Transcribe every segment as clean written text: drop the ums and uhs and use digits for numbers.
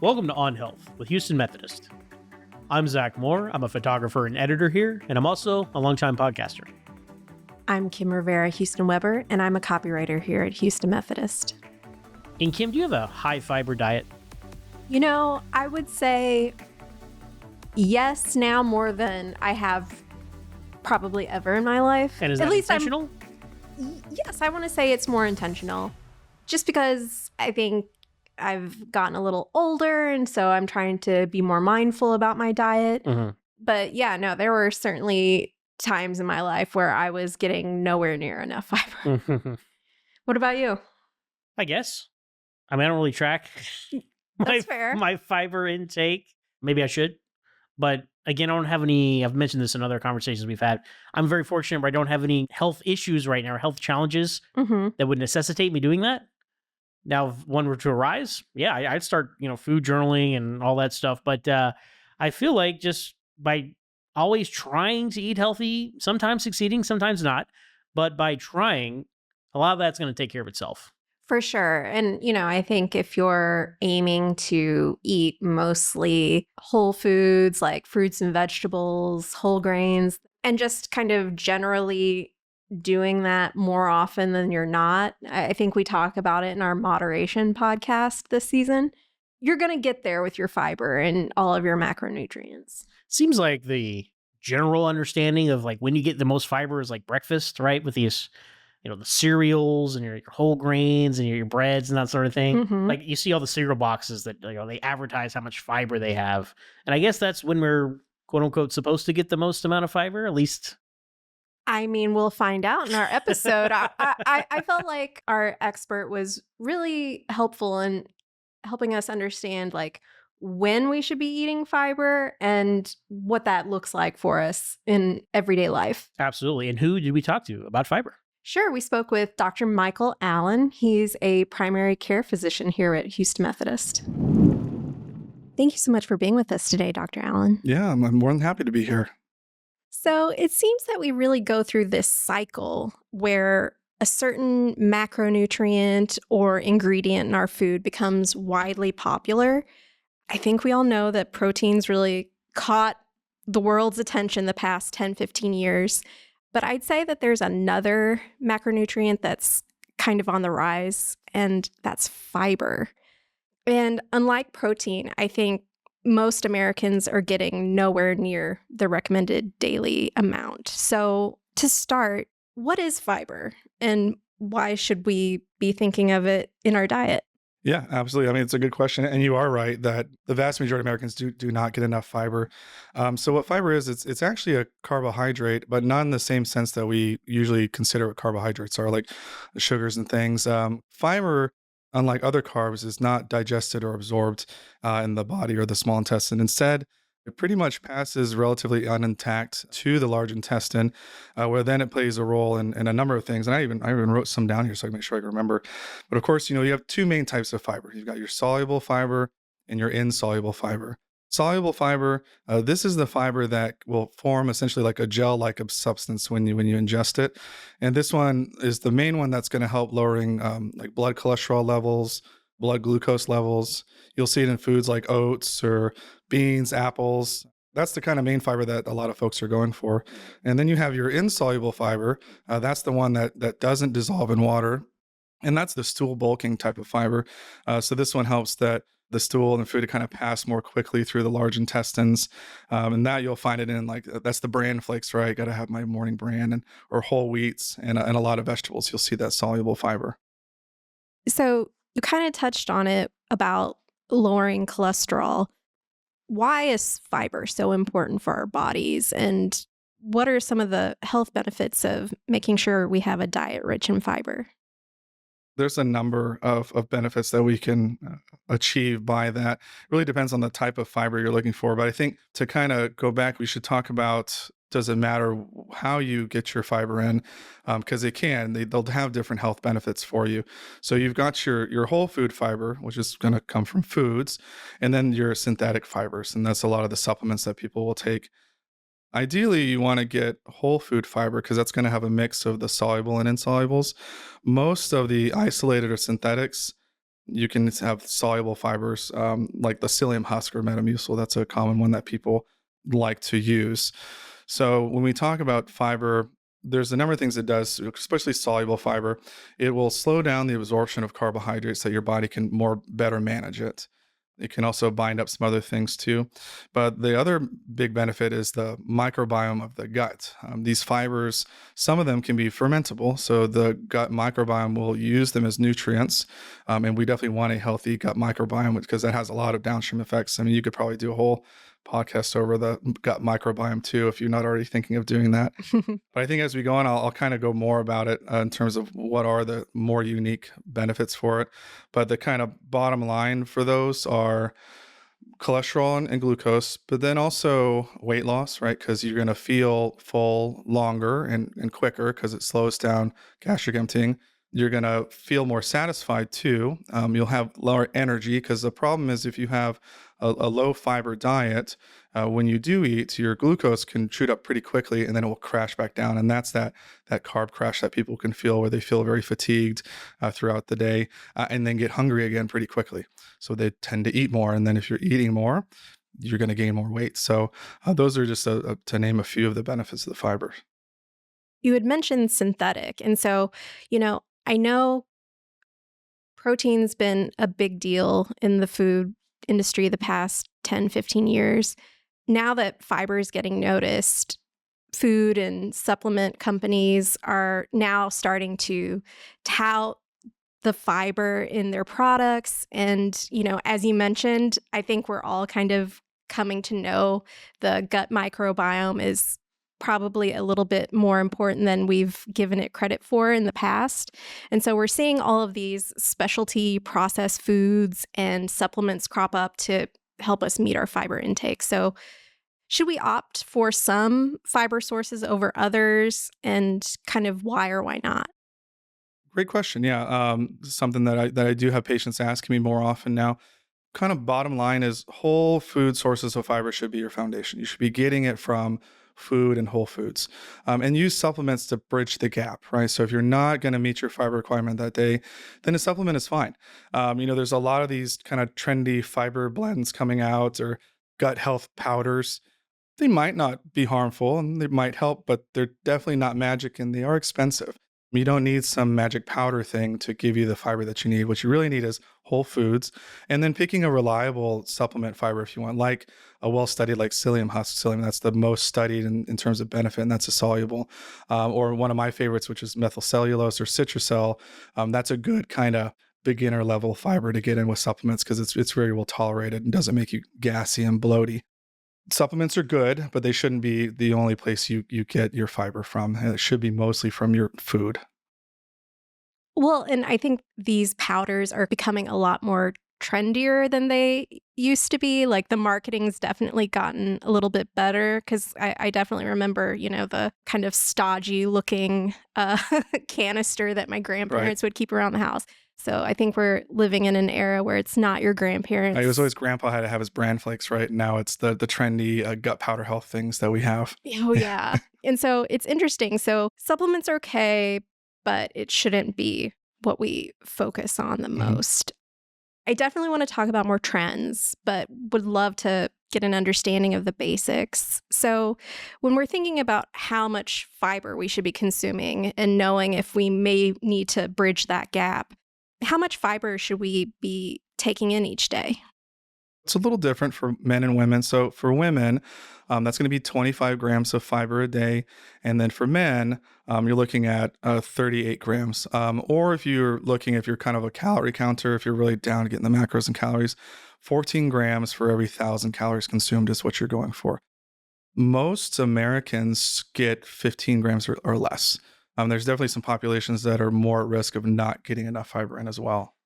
Welcome to On Health with Houston Methodist. I'm Zach Moore. I'm a photographer and editor here, and I'm also a longtime podcaster. I'm Kim Rivera, Houston Weber, and I'm a copywriter here at Houston Methodist. And Kim, do you have a high fiber diet? You know, I would say yes now more than I have probably ever in my life. And is that intentional? Yes, I want to say it's more intentional. Just because I think I've gotten a little older, and so I'm trying to be more mindful about my diet. Mm-hmm. But yeah, no, there were certainly times in my life where I was getting nowhere near enough fiber. Mm-hmm. What about you? I guess. I mean, I don't really track That's fair. my fiber intake. Maybe I should. But again, I don't have any, I've mentioned this in other conversations we've had. I'm very fortunate where I don't have any health issues right now or health challenges that would necessitate me doing that. Now, if one were to arise, yeah, I'd start, food journaling and all that stuff. But I feel like just by always trying to eat healthy, sometimes succeeding, sometimes not, but by trying, a lot of that's going to take care of itself. For sure. And, I think if you're aiming to eat mostly whole foods like fruits and vegetables, whole grains, and just kind of generally doing that more often than you're not, I think we talk about it in our moderation podcast this season, you're going to get there with your fiber and all of your macronutrients. Seems like the general understanding of like when you get the most fiber is like breakfast, right? With these, the cereals and your whole grains and your breads and that sort of thing. Mm-hmm. Like you see all the cereal boxes that they advertise how much fiber they have. And I guess that's when we're quote unquote supposed to get the most amount of fiber, at least. I mean, we'll find out in our episode. I felt like our expert was really helpful in helping us understand like when we should be eating fiber and what that looks like for us in everyday life. Absolutely. And who did we talk to about fiber? Sure. We spoke with Dr. Michael Allen. He's a primary care physician here at Houston Methodist. Thank you so much for being with us today, Dr. Allen. Yeah, I'm more than happy to be here. So it seems that we really go through this cycle where a certain macronutrient or ingredient in our food becomes widely popular. I think we all know that proteins really caught the world's attention the past 10, 15 years. But I'd say that there's another macronutrient that's kind of on the rise, and that's fiber. And unlike protein, I think most Americans are getting nowhere near the recommended daily amount. So to start, what is fiber and why should we be thinking of it in our diet? Yeah, absolutely. I mean, it's a good question. And you are right that the vast majority of Americans do not get enough fiber. So what fiber is, it's actually a carbohydrate, but not in the same sense that we usually consider what carbohydrates are, like sugars and things. Fiber, unlike other carbs, is not digested or absorbed in the body or the small intestine. Instead, it pretty much passes relatively unintact to the large intestine, where then it plays a role in a number of things. And I even wrote some down here so I can make sure I can remember. But of course, you have two main types of fiber. You've got your soluble fiber and your insoluble fiber. Soluble fiber, this is the fiber that will form essentially like a gel-like substance when you ingest it. And this one is the main one that's going to help lowering like blood cholesterol levels, blood glucose levels. You'll see it in foods like oats or beans, apples. That's the kind of main fiber that a lot of folks are going for. And then you have your insoluble fiber. That's the one that doesn't dissolve in water. And that's the stool bulking type of fiber. So this one helps that the stool and the food to kind of pass more quickly through the large intestines. And that you'll find it in that's the bran flakes, right? Got to have my morning bran or whole wheats and a lot of vegetables. You'll see that soluble fiber. So you kind of touched on it about lowering cholesterol. Why is fiber so important for our bodies? And what are some of the health benefits of making sure we have a diet rich in fiber? There's a number of benefits that we can achieve by that. It really depends on the type of fiber you're looking for. But I think to kind of go back, we should talk about, does it matter how you get your fiber in? Because they'll have different health benefits for you. So you've got your whole food fiber, which is going to come from foods, and then your synthetic fibers. And that's a lot of the supplements that people will take. Ideally, you want to get whole food fiber because that's going to have a mix of the soluble and insolubles. Most of the isolated or synthetics You can have soluble fibers like the psyllium husk or Metamucil. That's a common one that people like to use. So when we talk about fiber, there's a number of things it does, especially soluble fiber. It will slow down the absorption of carbohydrates so your body can better manage it. It can also bind up some other things too. But the other big benefit is the microbiome of the gut. These fibers, some of them can be fermentable. So the gut microbiome will use them as nutrients. And we definitely want a healthy gut microbiome because that has a lot of downstream effects. I mean, you could probably do a whole podcast over the gut microbiome too, if you're not already thinking of doing that. But I think as we go on, I'll kind of go more about it in terms of what are the more unique benefits for it. But the kind of bottom line for those are cholesterol and glucose, but then also weight loss, right? Because you're going to feel full longer and quicker because it slows down gastric emptying. You're going to feel more satisfied too. You'll have lower energy because the problem is if you have a low fiber diet, when you do eat, your glucose can shoot up pretty quickly and then it will crash back down. And that's that carb crash that people can feel where they feel very fatigued throughout the day and then get hungry again pretty quickly. So they tend to eat more. And then if you're eating more, you're going to gain more weight. So those are just to name a few of the benefits of the fiber. You had mentioned synthetic. And so, I know protein's been a big deal in the food industry the past 10, 15 years. Now that fiber is getting noticed, food and supplement companies are now starting to tout the fiber in their products. And, as you mentioned, I think we're all kind of coming to know the gut microbiome is probably a little bit more important than we've given it credit for in the past. And so we're seeing all of these specialty processed foods and supplements crop up to help us meet our fiber intake. So should we opt for some fiber sources over others, and kind of why or why not? Great question. Yeah, something that I do have patients asking me more often now. Kind of bottom line is whole food sources of fiber should be your foundation. You should be getting it from food and whole foods, and use supplements to bridge the gap, right? So if you're not going to meet your fiber requirement that day, then a supplement is fine. There's a lot of these kind of trendy fiber blends coming out or gut health powders. They might not be harmful and they might help, but they're definitely not magic and they are expensive. You don't need some magic powder thing to give you the fiber that you need. What you really need is whole foods and then picking a reliable supplement fiber if you want, like a well-studied like psyllium husk. Psyllium, that's the most studied in terms of benefit, and that's a soluble. Or one of my favorites, which is methylcellulose or citrusel. That's a good kind of beginner level fiber to get in with supplements because it's very well tolerated and doesn't make you gassy and bloaty. Supplements are good, but they shouldn't be the only place you get your fiber from. It should be mostly from your food. Well, and I think these powders are becoming a lot more trendier than they used to be. Like the marketing's definitely gotten a little bit better because I definitely remember, the kind of stodgy looking canister that my grandparents would keep around the house. So I think we're living in an era where it's not your grandparents. It was always grandpa had to have his bran flakes, right? Now it's the trendy gut powder health things that we have. Oh, yeah. And so it's interesting. So supplements are okay, but it shouldn't be what we focus on the most. I definitely want to talk about more trends, but would love to get an understanding of the basics. So when we're thinking about how much fiber we should be consuming and knowing if we may need to bridge that gap, how much fiber should we be taking in each day? It's a little different for men and women. So for women, that's going to be 25 grams of fiber a day. And then for men, you're looking at 38 grams. Or if you're kind of a calorie counter, if you're really down to getting the macros and calories, 14 grams for every 1,000 calories consumed is what you're going for. Most Americans get 15 grams or less. There's definitely some populations that are more at risk of not getting enough fiber in as well.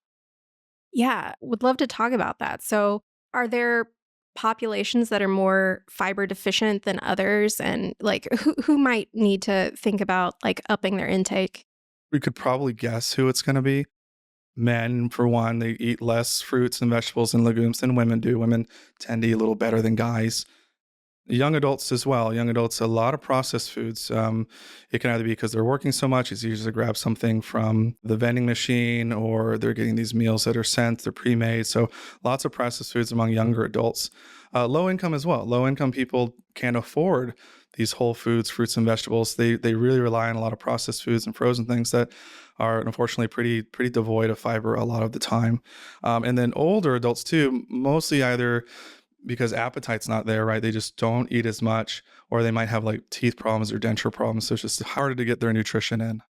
Yeah, would love to talk about that. So are there populations that are more fiber deficient than others? And like who might need to think about like upping their intake? We could probably guess who it's going to be. Men, for one, they eat less fruits and vegetables and legumes than women do. Women tend to eat a little better than guys. Young adults as well. Young adults, a lot of processed foods. It can either be because they're working so much, it's easier to grab something from the vending machine, or they're getting these meals that are sent, they're pre-made. So lots of processed foods among younger adults. Low income as well. Low income people can't afford these whole foods, fruits and vegetables. They really rely on a lot of processed foods and frozen things that are unfortunately pretty devoid of fiber a lot of the time. And then older adults too, mostly either because appetite's not there, right? They just don't eat as much, or they might have like teeth problems or denture problems. So it's just harder to get their nutrition in.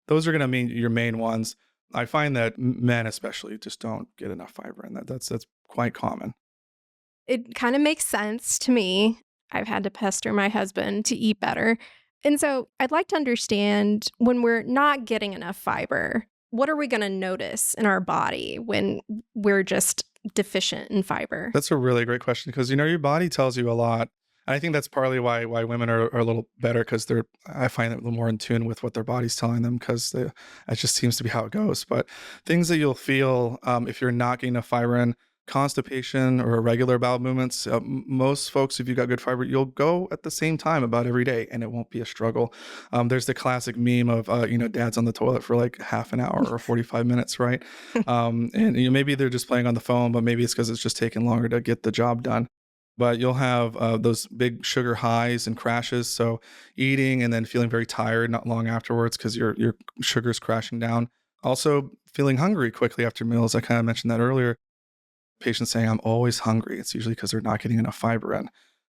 Those are going to mean your main ones. I find that men especially just don't get enough fiber in that. That's quite common. It kind of makes sense to me. I've had to pester my husband to eat better. And so I'd like to understand, when we're not getting enough fiber, what are we going to notice in our body when we're just deficient in fiber? That's a really great question, because your body tells you a lot. And I think that's partly why women are a little better, because I find them a little more in tune with what their body's telling them, because it just seems to be how it goes. But things that you'll feel if you're not getting enough fiber in: constipation or irregular bowel movements. Most folks, if you got good fiber, you'll go at the same time about every day, and it won't be a struggle. There's the classic meme of dad's on the toilet for like half an hour or 45 minutes, right? And maybe they're just playing on the phone, but maybe it's because it's just taking longer to get the job done. But you'll have those big sugar highs and crashes. So eating and then feeling very tired not long afterwards, because your sugar's crashing down. Also feeling hungry quickly after meals. I kind of mentioned that earlier. Patients saying, I'm always hungry. It's usually because they're not getting enough fiber in.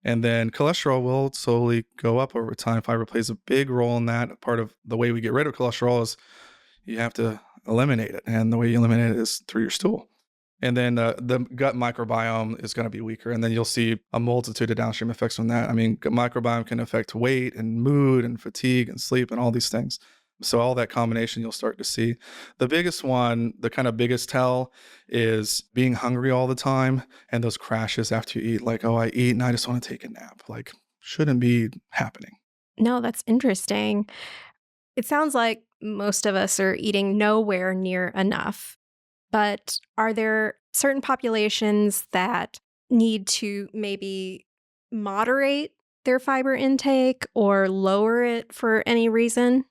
And then cholesterol will slowly go up over time. Fiber plays a big role in that. Part of the way we get rid of cholesterol is you have to eliminate it. And the way you eliminate it is through your stool. And then the gut microbiome is going to be weaker. And then you'll see a multitude of downstream effects from that. I mean, gut microbiome can affect weight and mood and fatigue and sleep and all these things. So all that combination you'll start to see. The biggest one, the kind of biggest tell, is being hungry all the time and those crashes after you eat. Like, oh, I eat and I just want to take a nap. Like, shouldn't be happening. No, that's interesting. It sounds like most of us are eating nowhere near enough. But are there certain populations that need to maybe moderate their fiber intake or lower it for any reason?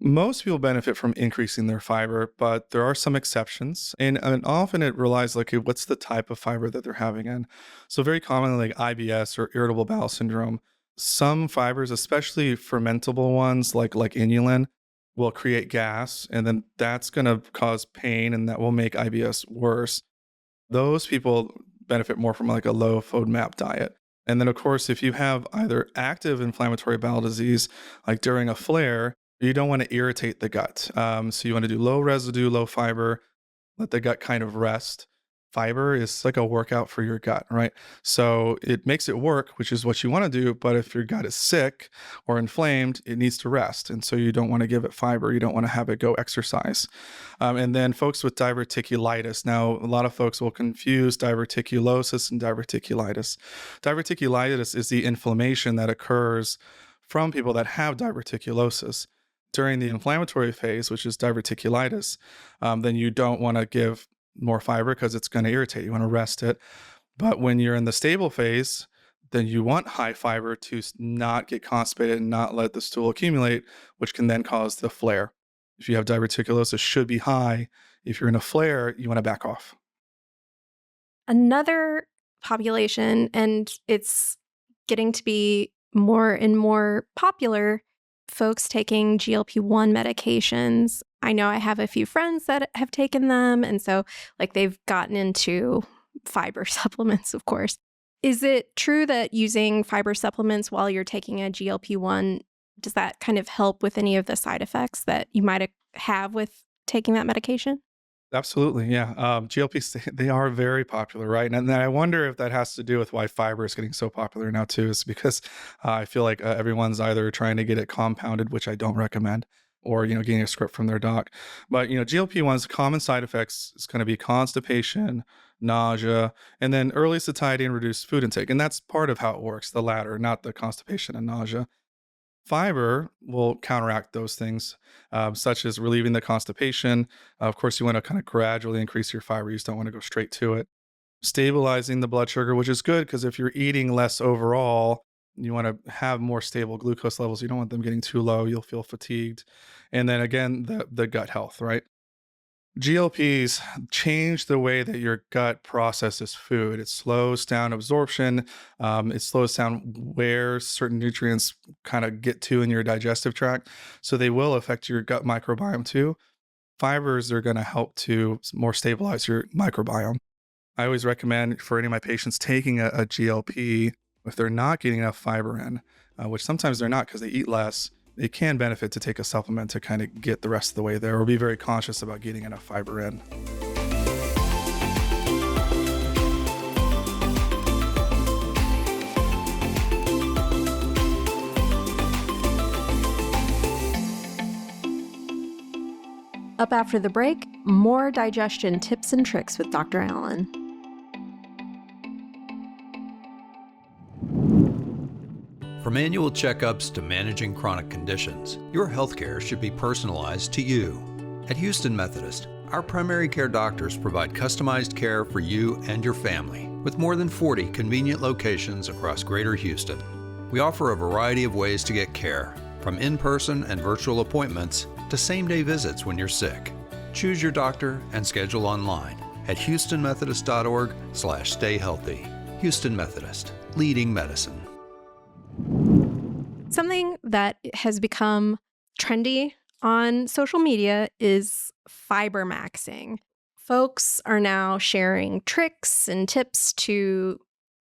Most people benefit from increasing their fiber, but there are some exceptions. And often it relies like, okay, what's the type of fiber that they're having in? So very commonly like IBS or irritable bowel syndrome, some fibers, especially fermentable ones like inulin, will create gas, and then that's going to cause pain, and that will make IBS worse. Those people benefit more from like a low FODMAP diet. And then, of course, if you have either active inflammatory bowel disease, like during a flare, you don't want to irritate the gut. So you want to do low residue, low fiber, let the gut kind of rest. Fiber is like a workout for your gut, right? So it makes it work, which is what you want to do. But if your gut is sick or inflamed, it needs to rest. And so you don't want to give it fiber. You don't want to have it go exercise. And then folks with diverticulitis. Now, a lot of folks will confuse diverticulosis and diverticulitis. Diverticulitis is the inflammation that occurs from people that have diverticulosis. During the inflammatory phase, which is diverticulitis, then you don't want to give more fiber because it's going to irritate. You want to rest it. But when you're in the stable phase, then you want high fiber to not get constipated and not let the stool accumulate, which can then cause the flare. If you have diverticulosis, it should be high. If you're in a flare, you want to back off. Another population, and it's getting to be more and more popular, folks taking GLP-1 medications. I know I have a few friends that have taken them, and so like they've gotten into fiber supplements, of course. Is it true that using fiber supplements while you're taking a GLP-1, does that kind of help with any of the side effects that you might have with taking that medication? Absolutely, yeah. GLPs, they are very popular, right? And I wonder if that has to do with why fiber is getting so popular now too, is because I feel like everyone's either trying to get it compounded, which I don't recommend, or getting a script from their doc. But GLP-1's common side effects is going to be constipation, nausea, and then early satiety and reduced food intake. And that's part of how it works, the latter, not the constipation and nausea. Fiber will counteract those things, such as relieving the constipation. Of course, you want to kind of gradually increase your fiber. You just don't want to go straight to it. stabilizing the blood sugar, which is good because if you're eating less overall, you want to have more stable glucose levels. You don't want them getting too low. You'll feel fatigued. And then again, the gut health, right? GLPs change the way that your gut processes food. It slows down absorption. It slows down where certain nutrients kind of get to in your digestive tract. So they will affect your gut microbiome too. Fibers are going to help to more stabilize your microbiome. I always recommend for any of my patients taking a GLP if they're not getting enough fiber in, which sometimes they're not because they eat less. It can benefit to take a supplement to kind of get the rest of the way there, or be very conscious about getting enough fiber in. Up after the break, more digestion tips and tricks with Dr. Allen. From annual checkups to managing chronic conditions, your healthcare should be personalized to you. At Houston Methodist, our primary care doctors provide customized care for you and your family, with more than 40 convenient locations across Greater Houston. We offer a variety of ways to get care, from in-person and virtual appointments to same-day visits when you're sick. Choose your doctor and schedule online at houstonmethodist.org/stayhealthy. Houston Methodist, leading medicine. Something that has become trendy on social media is fibermaxxing. Folks are now sharing tricks and tips to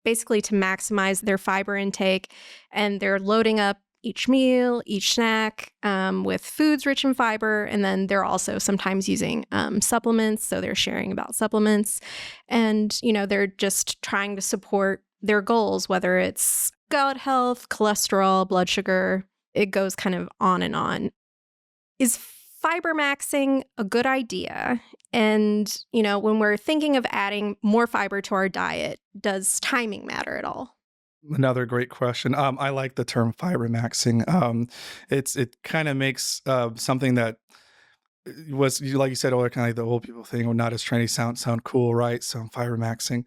basically to maximize their fiber intake, and they're loading up each meal, each snack with foods rich in fiber, and then they're also sometimes using supplements, so they're sharing about supplements, and they're just trying to support their goals, whether it's gut health, cholesterol, blood sugar. It goes kind of on and on. Is fibermaxxing a good idea? And, when we're thinking of adding more fiber to our diet, does timing matter at all? Another great question. I like the term fibermaxxing. It kind of makes something that was, like you said, kind of like the old people thing, or not as trendy, sound cool, right? So fibermaxxing.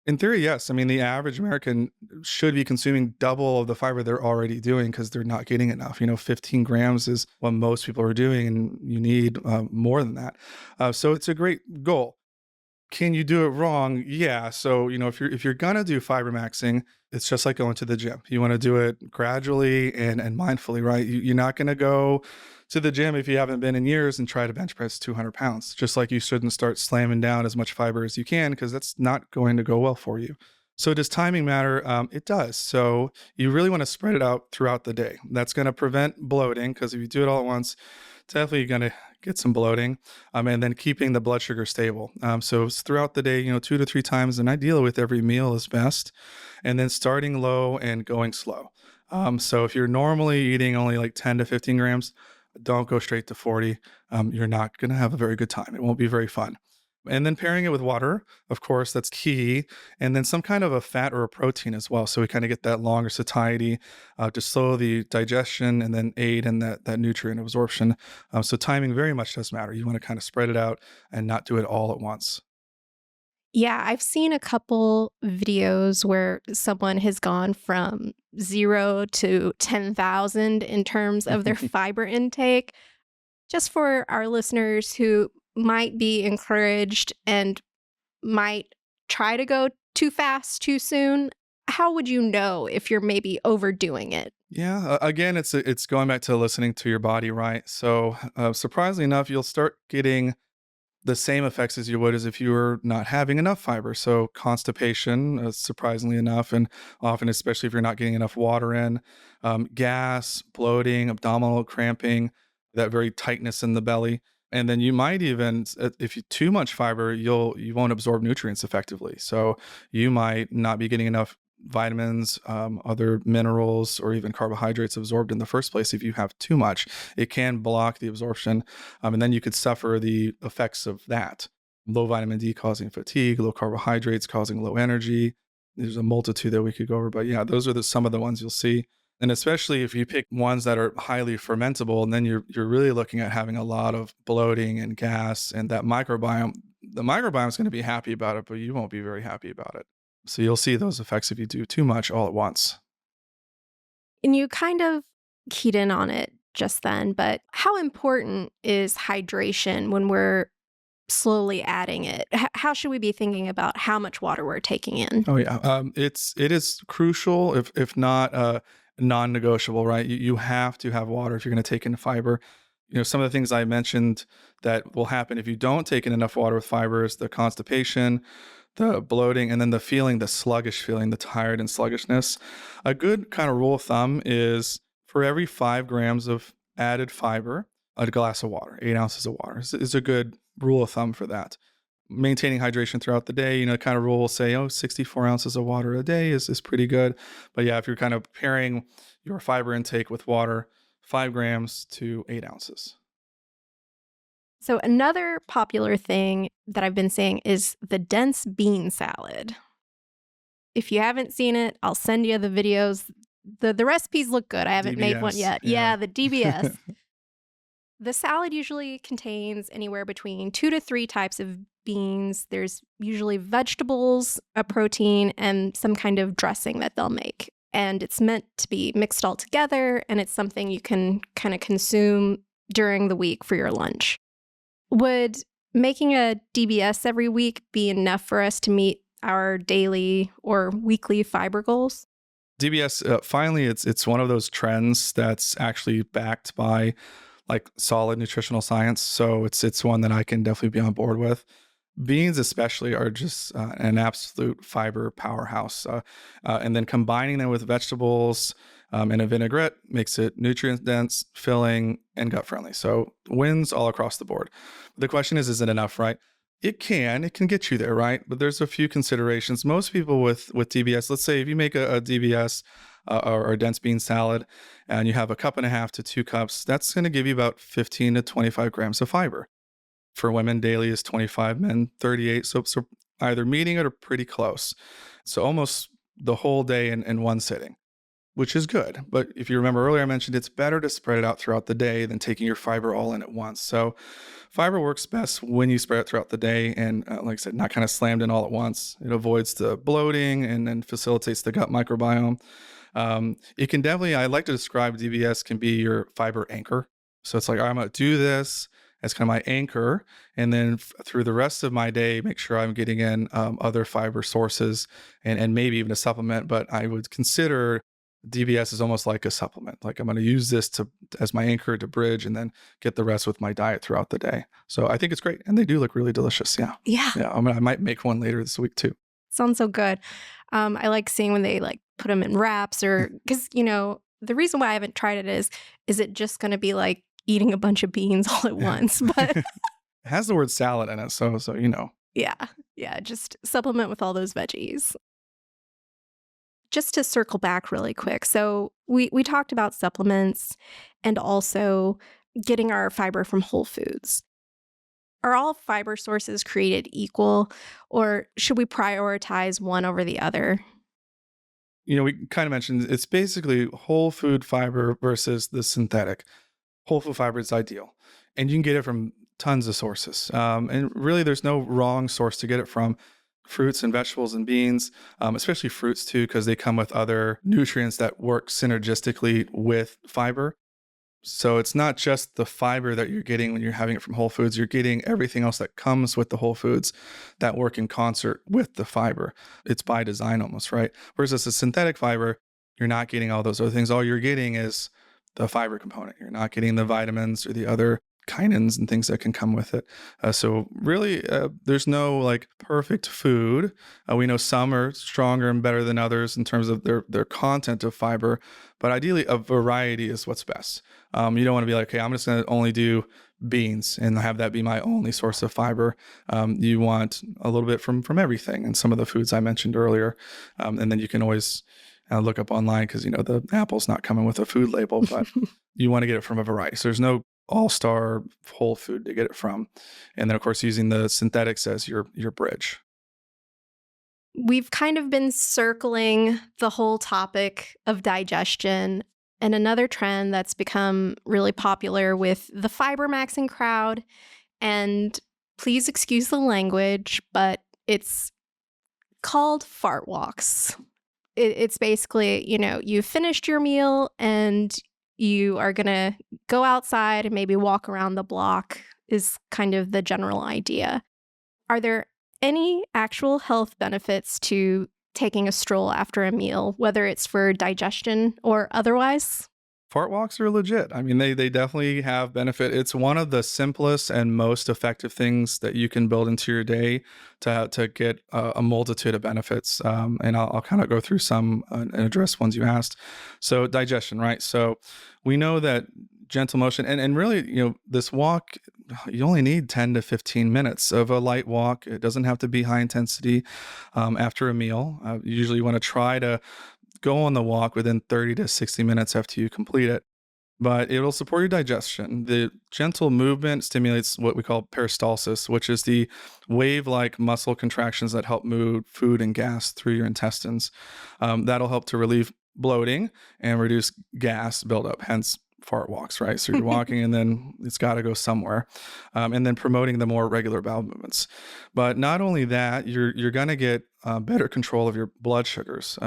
In theory, yes. I mean, the average American should be consuming double of the fiber they're already doing because they're not getting enough. 15 grams is what most people are doing, and you need more than that. So it's a great goal. Can you do it wrong? Yeah. So, if you're gonna do fibermaxxing, it's just like going to the gym. You want to do it gradually and mindfully, right? You're not gonna go to the gym if you haven't been in years and try to bench press 200 pounds. Just like you shouldn't start slamming down as much fiber as you can, because that's not going to go well for you. So does timing matter? It does. So you really want to spread it out throughout the day. That's going to prevent bloating, because if you do it all at once, definitely going to get some bloating, and then keeping the blood sugar stable. So it's throughout the day, 2 to 3 times, and ideally with every meal is best. And then starting low and going slow. So if you're normally eating only like 10 to 15 grams, don't go straight to 40. You're not going to have a very good time. It won't be very fun. And then pairing it with water, of course, that's key. And then some kind of a fat or a protein as well. So we kind of get that longer satiety to slow the digestion and then aid in that nutrient absorption. So timing very much does matter. You want to kind of spread it out and not do it all at once. Yeah, I've seen a couple videos where someone has gone from 0 to 10,000 in terms of their fiber intake. Just for our listeners who might be encouraged and might try to go too fast too soon, how would you know if you're maybe overdoing it? Yeah, again, it's going back to listening to your body, right? So surprisingly enough, you'll start getting the same effects as you would as if you were not having enough fiber. So constipation, surprisingly enough, and often, especially if you're not getting enough water in, gas, bloating, abdominal cramping, that very tightness in the belly. And then you might even, if you too much fiber, you won't absorb nutrients effectively. So you might not be getting enough vitamins, other minerals, or even carbohydrates absorbed in the first place. If you have too much, it can block the absorption. And then you could suffer the effects of that. Low vitamin D causing fatigue, low carbohydrates causing low energy. There's a multitude that we could go over, but yeah, those are some of the ones you'll see. And especially if you pick ones that are highly fermentable, and then you're really looking at having a lot of bloating and gas, and that microbiome, the microbiome is going to be happy about it, but you won't be very happy about it. So you'll see those effects if you do too much all at once. And you kind of keyed in on it just then, but how important is hydration when we're slowly adding it? How should we be thinking about how much water we're taking in? Oh yeah, it is crucial, if not non-negotiable, right? You have to have water if you're going to take in fiber. Some of the things I mentioned that will happen if you don't take in enough water with fiber is the constipation, the bloating, and then the sluggish feeling, the tired and sluggishness. A good kind of rule of thumb is for every 5 grams of added fiber, a glass of water, 8 ounces of water is a good rule of thumb for that. Maintaining hydration throughout the day, kind of rule will say, 64 ounces of water a day is pretty good. But yeah, if you're kind of pairing your fiber intake with water, 5 grams to 8 ounces. So another popular thing that I've been seeing is the dense bean salad. If you haven't seen it, I'll send you the videos. The recipes look good. I haven't made one DBS, yet. yeah. Yeah, the DBS. The salad usually contains anywhere between 2 to 3 types of beans. There's usually vegetables, a protein, and some kind of dressing that they'll make. And it's meant to be mixed all together, and it's something you can kind of consume during the week for your lunch. Would making a DBS every week be enough for us to meet our daily or weekly fiber goals? DBS, finally, it's one of those trends that's actually backed by like solid nutritional science. So it's one that I can definitely be on board with. Beans especially are just an absolute fiber powerhouse. And then combining them with vegetables and a vinaigrette makes it nutrient dense, filling, and gut friendly. So wins all across the board. The question is it enough, right? It can get you there, right? But there's a few considerations. Most people with DBS, let's say if you make a DBS or a dense bean salad and you have 1.5 cups to 2 cups, that's going to give you about 15 to 25 grams of fiber. For women, daily is 25, men 38. So either meeting it or pretty close. So almost the whole day in one sitting, which is good. But if you remember earlier, I mentioned it's better to spread it out throughout the day than taking your fiber all in at once. So fiber works best when you spread it throughout the day and, like I said, not kind of slammed in all at once. It avoids the bloating and facilitates the gut microbiome. It can definitely, I like to describe DBS can be your fiber anchor. So it's like, I'm going to do this as kind of my anchor. And then through the rest of my day, make sure I'm getting in other fiber sources and maybe even a supplement. But I would consider DBS is almost like a supplement. Like I'm going to use this as my anchor to bridge and then get the rest with my diet throughout the day. So I think it's great. And they do look really delicious. Yeah. Yeah. Yeah. I might make one later this week too. Sounds so good. I like seeing when they like put them in wraps or because, the reason why I haven't tried it is it just going to be like eating a bunch of beans all at once? But It has the word salad in it. So yeah. Yeah. Just supplement with all those veggies. Just to circle back really quick. So we talked about supplements and also getting our fiber from whole foods. Are all fiber sources created equal, or should we prioritize one over the other? We kind of mentioned it's basically whole food fiber versus the synthetic. Whole food fiber is ideal, and you can get it from tons of sources. And really, there's no wrong source to get it from. Fruits and vegetables and beans, especially fruits too, because they come with other nutrients that work synergistically with fiber. So it's not just the fiber that you're getting when you're having it from whole foods, you're getting everything else that comes with the whole foods that work in concert with the fiber. It's by design almost, right? Whereas as a synthetic fiber, you're not getting all those other things. All you're getting is the fiber component. You're not getting the vitamins or the other kinins and things that can come with it. So really, there's no like perfect food. We know some are stronger and better than others in terms of their content of fiber, but ideally a variety is what's best. You don't want to be like, okay, I'm just going to only do beans and have that be my only source of fiber. You want a little bit from everything and some of the foods I mentioned earlier. And then you can always look up online because, the apple's not coming with a food label, but you want to get it from a variety. So there's no all-star whole food to get it from. And then, of course, using the synthetics as your bridge. We've kind of been circling the whole topic of digestion. And another trend that's become really popular with the Fibermaxxing crowd and please excuse the language, but it's called fart walks. It's basically, you've finished your meal and you are going to go outside and maybe walk around the block is kind of the general idea. Are there any actual health benefits to taking a stroll after a meal, whether it's for digestion or otherwise? Fart walks are legit. I mean, they definitely have benefit. It's one of the simplest and most effective things that you can build into your day to get a multitude of benefits. And I'll kind of go through some and address ones you asked. So digestion, right? So we know that gentle motion and really, this walk, you only need 10 to 15 minutes of a light walk. It doesn't have to be high intensity after a meal. Usually you want to try to go on the walk within 30 to 60 minutes after you complete it, but it'll support your digestion. The gentle movement stimulates what we call peristalsis, which is the wave-like muscle contractions that help move food and gas through your intestines. That'll help to relieve bloating and reduce gas buildup, hence fart walks, right? So you're walking and then it's got to go somewhere. And then promoting the more regular bowel movements. But not only that, you're going to get better control of your blood sugars.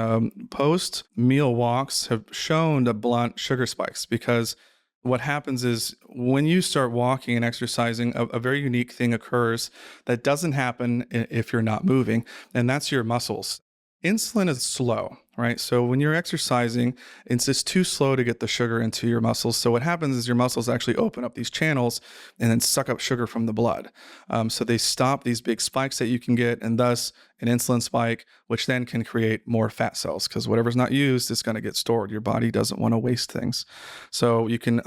Post-meal walks have shown to blunt sugar spikes because what happens is when you start walking and exercising, a very unique thing occurs that doesn't happen if you're not moving, and that's your muscles. Insulin is slow, right? So when you're exercising, it's just too slow to get the sugar into your muscles. So what happens is your muscles actually open up these channels and then suck up sugar from the blood. So they stop these big spikes that you can get, and thus an insulin spike, which then can create more fat cells because whatever's not used is going to get stored. Your body doesn't want to waste things. So you can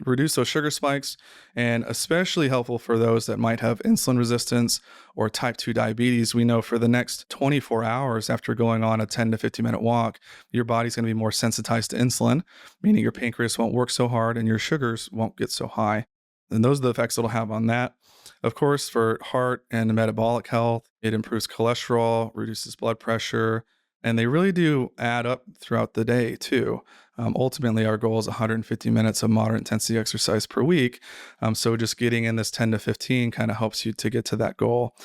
reduce those sugar spikes, and especially helpful for those that might have insulin resistance or type 2 diabetes. We know for the next 24 hours after going on a 10 to 15 minute walk, your body's going to be more sensitized to insulin, meaning your pancreas won't work so hard and your sugars won't get so high. And those are the effects it'll have on that. Of course, for heart and metabolic health, it improves cholesterol, reduces blood pressure, and they really do add up throughout the day too. Ultimately, our goal is 150 minutes of moderate intensity exercise per week. So just getting in this 10 to 15 kind of helps you to get to that goal.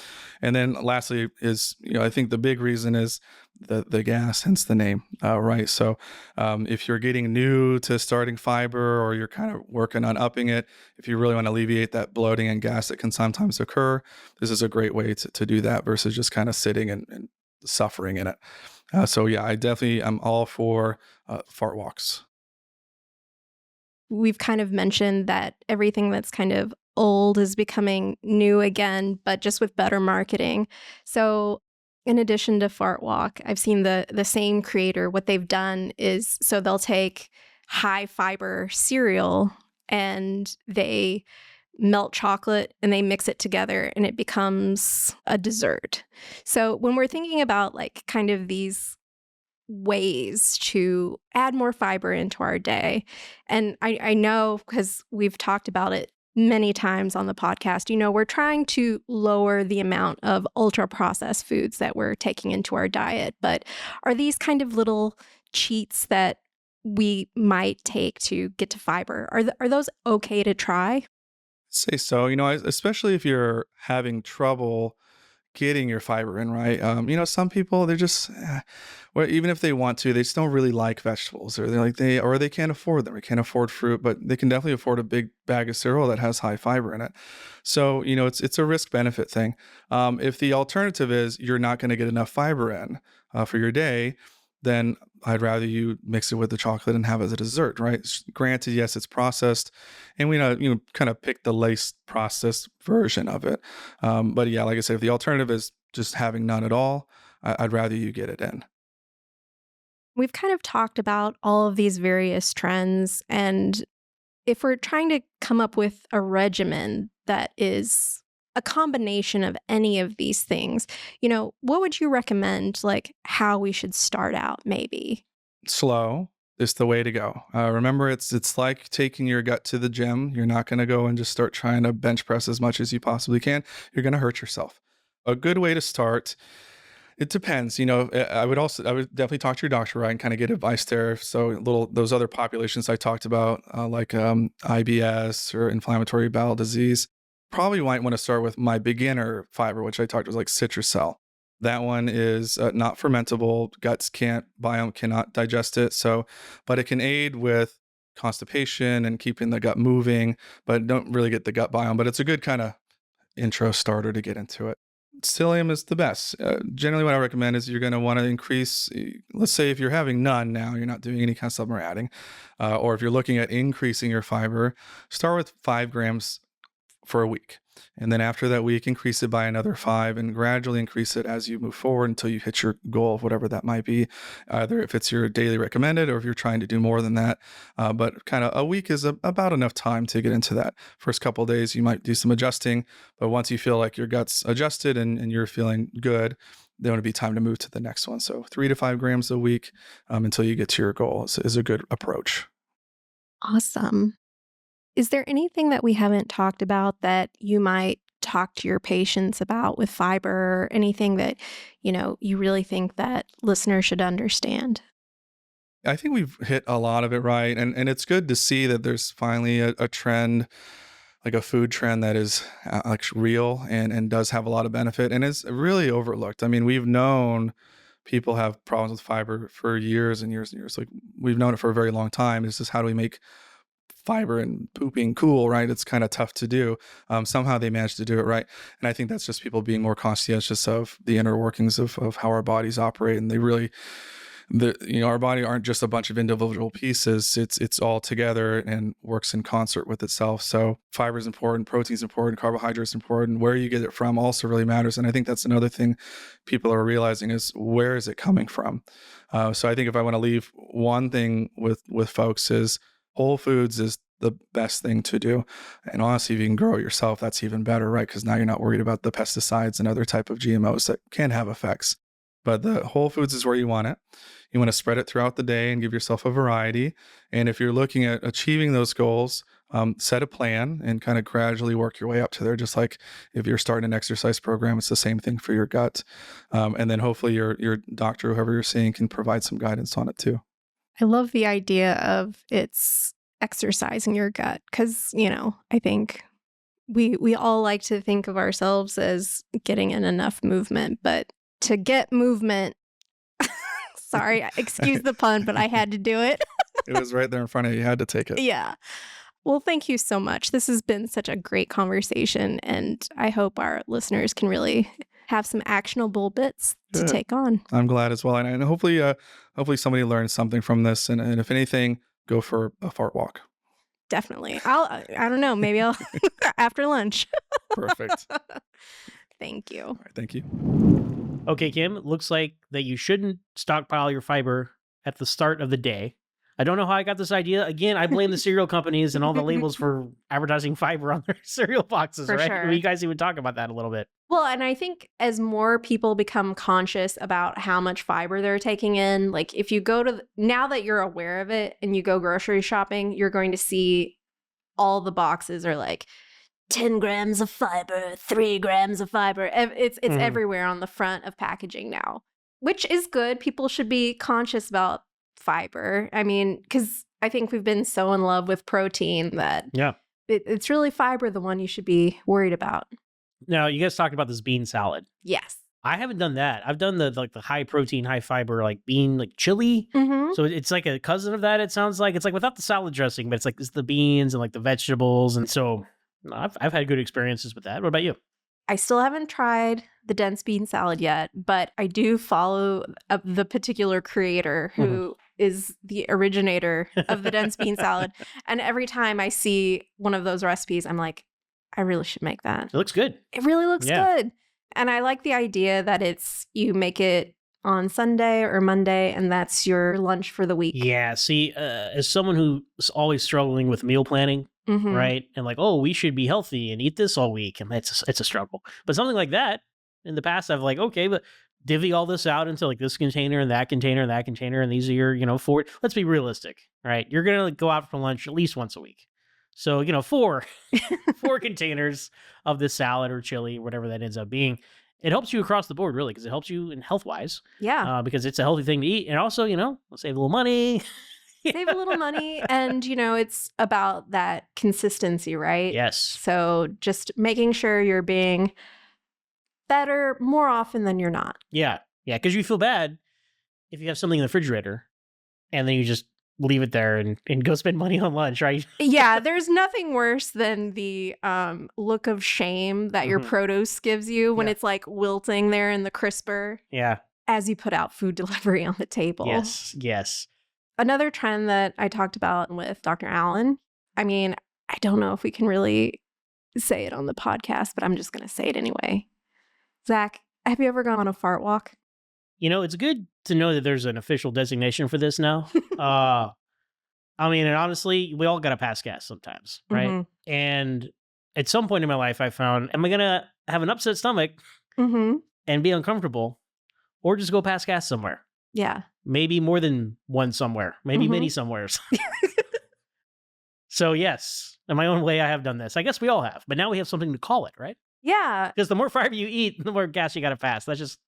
And then lastly is, I think the big reason is the gas, hence the name, right? So if you're getting new to starting fiber or you're kind of working on upping it, if you really want to alleviate that bloating and gas that can sometimes occur, this is a great way to do that versus just kind of sitting and suffering in it. So yeah, I'm all for fart walks. We've kind of mentioned that everything that's kind of old is becoming new again, but just with better marketing. So in addition to fart walk, I've seen the same creator, what they've done is, so they'll take high fiber cereal and they melt chocolate and they mix it together and it becomes a dessert. So when we're thinking about like kind of these ways to add more fiber into our day, and I know because we've talked about it many times on the podcast, we're trying to lower the amount of ultra processed foods that we're taking into our diet. But are these kind of little cheats that we might take to get to fiber, are those okay to try? Say so, especially if you're having trouble getting your fiber in, right? Some people, they're just, well, even if they want to, they just don't really like vegetables, or they can't afford them, or can't afford fruit, but they can definitely afford a big bag of cereal that has high fiber in it. So, it's a risk benefit thing. If the alternative is you're not going to get enough fiber in for your day, then I'd rather you mix it with the chocolate and have it as a dessert, right? Granted, yes, it's processed, and we know kind of pick the least processed version of it. But yeah, like I said, if the alternative is just having none at all, I'd rather you get it in. We've kind of talked about all of these various trends, and if we're trying to come up with a regimen that is a combination of any of these things, what would you recommend, like how we should start out maybe? Slow is the way to go. Remember, it's like taking your gut to the gym. You're not going to go and just start trying to bench press as much as you possibly can. You're going to hurt yourself. A good way to start, it depends. I would definitely talk to your doctor, right, and kind of get advice there. So those other populations I talked about, like IBS or inflammatory bowel disease, probably might want to start with my beginner fiber, which I talked was like Citrusel. That one is not fermentable. Biome cannot digest it. So, but it can aid with constipation and keeping the gut moving, but don't really get the gut biome. But it's a good kind of intro starter to get into it. Psyllium is the best. Generally, what I recommend is you're going to want to increase, let's say if you're having none now, you're not doing any kind of supplement or adding, or if you're looking at increasing your fiber, start with 5 grams for a week. And then after that week, increase it by another 5 and gradually increase it as you move forward until you hit your goal of whatever that might be, either if it's your daily recommended or if you're trying to do more than that. But kind of a week is about enough time to get into that. First couple of days, you might do some adjusting, but once you feel like your gut's adjusted and you're feeling good, then it would be time to move to the next one. So 3 to 5 grams a week until you get to your goal is a good approach. Awesome. Is there anything that we haven't talked about that you might talk to your patients about with fiber? Anything that, you really think that listeners should understand? I think we've hit a lot of it right. And it's good to see that there's finally a trend, like a food trend that is like real and does have a lot of benefit and is really overlooked. I mean, we've known people have problems with fiber for years and years and years. Like we've known it for a very long time. It's just how do we make fiber and pooping cool, right? It's kind of tough to do. Somehow they managed to do it right. And I think that's just people being more conscientious of the inner workings of how our bodies operate. And they really, our body aren't just a bunch of individual pieces. It's all together and works in concert with itself. So fiber is important, protein is important, carbohydrates is important. Where you get it from also really matters. And I think that's another thing people are realizing is where is it coming from? So I think if I want to leave one thing with folks is whole foods is the best thing to do. And honestly, if you can grow it yourself, that's even better, right? Because now you're not worried about the pesticides and other type of GMOs that can have effects. But the whole foods is where you want it. You want to spread it throughout the day and give yourself a variety. And if you're looking at achieving those goals, set a plan and kind of gradually work your way up to there. Just like if you're starting an exercise program, it's the same thing for your gut. And then hopefully your doctor, whoever you're seeing, can provide some guidance on it too. I love the idea of it's exercising your gut because, I think we all like to think of ourselves as getting in enough movement, but to get movement, sorry, excuse the pun, but I had to do it. It was right there in front of you. You had to take it. Yeah. Well, thank you so much. This has been such a great conversation, and I hope our listeners can really have some actionable bits to take on. I'm glad as well. And hopefully somebody learns something from this. And if anything, go for a fart walk. Definitely. I don't know. Maybe I'll after lunch. Perfect. Thank you. All right, thank you. Okay, Kim, it looks like that you shouldn't stockpile your fiber at the start of the day. I don't know how I got this idea. Again, I blame the cereal companies and all the labels for advertising fiber on their cereal boxes, For right? sure. You guys even talk about that a little bit. Well, and I think as more people become conscious about how much fiber they're taking in, like if you go to, now that you're aware of it and you go grocery shopping, you're going to see all the boxes are like 10 grams of fiber, 3 grams of fiber. It's everywhere on the front of packaging now, which is good. People should be conscious about fiber. I mean, because I think we've been so in love with protein that it's really fiber the one you should be worried about. Now, you guys talked about this bean salad. Yes. I haven't done that. I've done the high protein, high fiber, like bean, like chili. Mm-hmm. So it's like a cousin of that. It sounds like it's like without the salad dressing, but it's the beans and like the vegetables. And so I've had good experiences with that. What about you? I still haven't tried the dense bean salad yet, but I do follow the particular creator who is the originator of the dense bean salad. And every time I see one of those recipes, I'm like, I really should make that. It looks good. It really looks good. And I like the idea that you make it on Sunday or Monday, and that's your lunch for the week. Yeah. See, as someone who's always struggling with meal planning, right? And like, oh, we should be healthy and eat this all week. And it's a struggle. But something like that, in the past, I've like, okay, but divvy all this out into like this container and that container and that container. And these are your 4. Let's be realistic, right? You're going to go out for lunch at least once a week. So, 4 containers of this salad or chili, whatever that ends up being. It helps you across the board, really, because it helps you in health-wise. Yeah. Because it's a healthy thing to eat. And also, we'll save a little money. Save a little money. And, it's about that consistency, right? Yes. So just making sure you're being better more often than you're not. Yeah. Yeah. Because you feel bad if you have something in the refrigerator and then you just leave it there and go spend money on lunch, right? Yeah, there's nothing worse than the look of shame that your Mhm. produce gives you when Yeah. it's like wilting there in the crisper Yeah. as you put out food delivery on the table. Yes. Yes. Another trend that I talked about with Dr. Allen, I mean, I don't know if we can really say it on the podcast, but I'm just going to say it anyway. Zach, have you ever gone on a fart walk? It's good to know that there's an official designation for this now. I mean, and honestly, we all got to pass gas sometimes, right? Mhm. And at some point in my life, I found, am I going to have an upset stomach Mm-hmm. and be uncomfortable or just go pass gas somewhere? Yeah. Maybe more than one somewhere, maybe Mhm. many somewheres. So yes, in my own way, I have done this. I guess we all have, but now we have something to call it, right? Yeah, Because the more fiber you eat, the more gas you got to pass. That just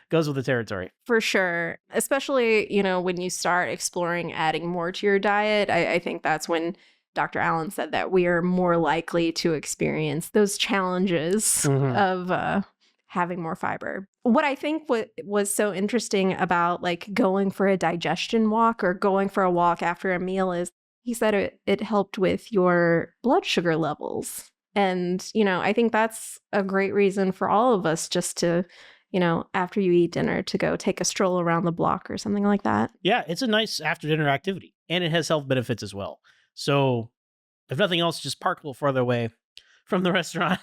goes with the territory. for sure. Especially, when you start exploring adding more to your diet, I think that's when Dr. Allen said that we are more likely to experience those challenges Mhm. of having more fiber. What I think was so interesting about like going for a digestion walk or going for a walk after a meal is he said it helped with your blood sugar levels. And, I think that's a great reason for all of us just to, after you eat dinner, to go take a stroll around the block or something like that. Yeah, it's a nice after dinner activity and it has health benefits as well. So, if nothing else, just park a little farther away from the restaurant.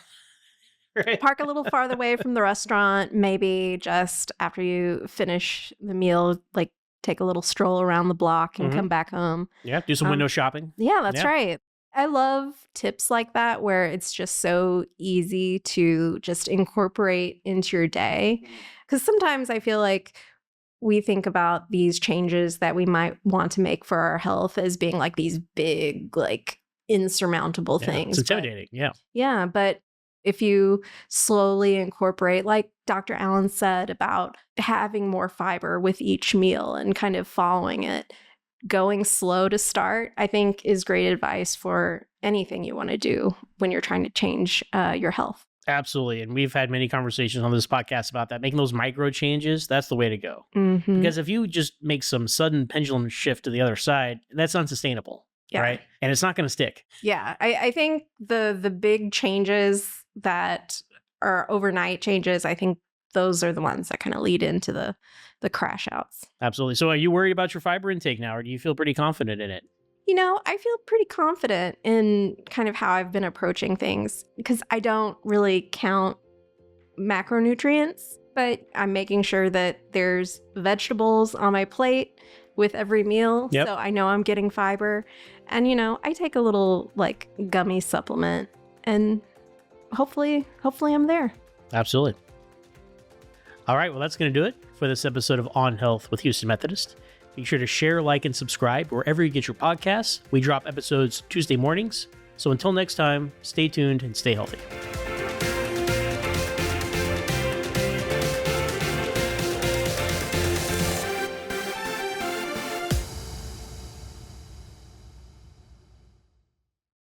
Right? Park a little farther away from the restaurant, maybe just after you finish the meal, like take a little stroll around the block and Mhm. come back home. Yeah, do some window shopping. Yeah, that's Yeah. right. I love tips like that where it's just so easy to just incorporate into your day. Because sometimes I feel like we think about these changes that we might want to make for our health as being like these big, like insurmountable Yeah, things. it's But intimidating. Yeah. yeah, but if you slowly incorporate, like Dr. Allen said, about having more fiber with each meal and kind of following it, going slow to start, I think is great advice for anything you want to do when you're trying to change your health. Absolutely. And we've had many conversations on this podcast about that. Making those micro changes, that's the way to go. Mm-hmm. Because if you just make some sudden pendulum shift to the other side, that's unsustainable. Yeah. Right. And it's not going to stick. Yeah, I think the big changes that are overnight changes, I think those are the ones that kind of lead into the crash outs. Absolutely. So are you worried about your fiber intake now, or do you feel pretty confident in it? I feel pretty confident in kind of how I've been approaching things because I don't really count macronutrients, but I'm making sure that there's vegetables on my plate with every meal. Yep. So I know I'm getting fiber. And, I take a little like gummy supplement and hopefully I'm there. Absolutely. All right. Well, that's going to do it for this episode of On Health with Houston Methodist. Be sure to share, like, and subscribe wherever you get your podcasts. We drop episodes Tuesday mornings. So until next time, stay tuned and stay healthy.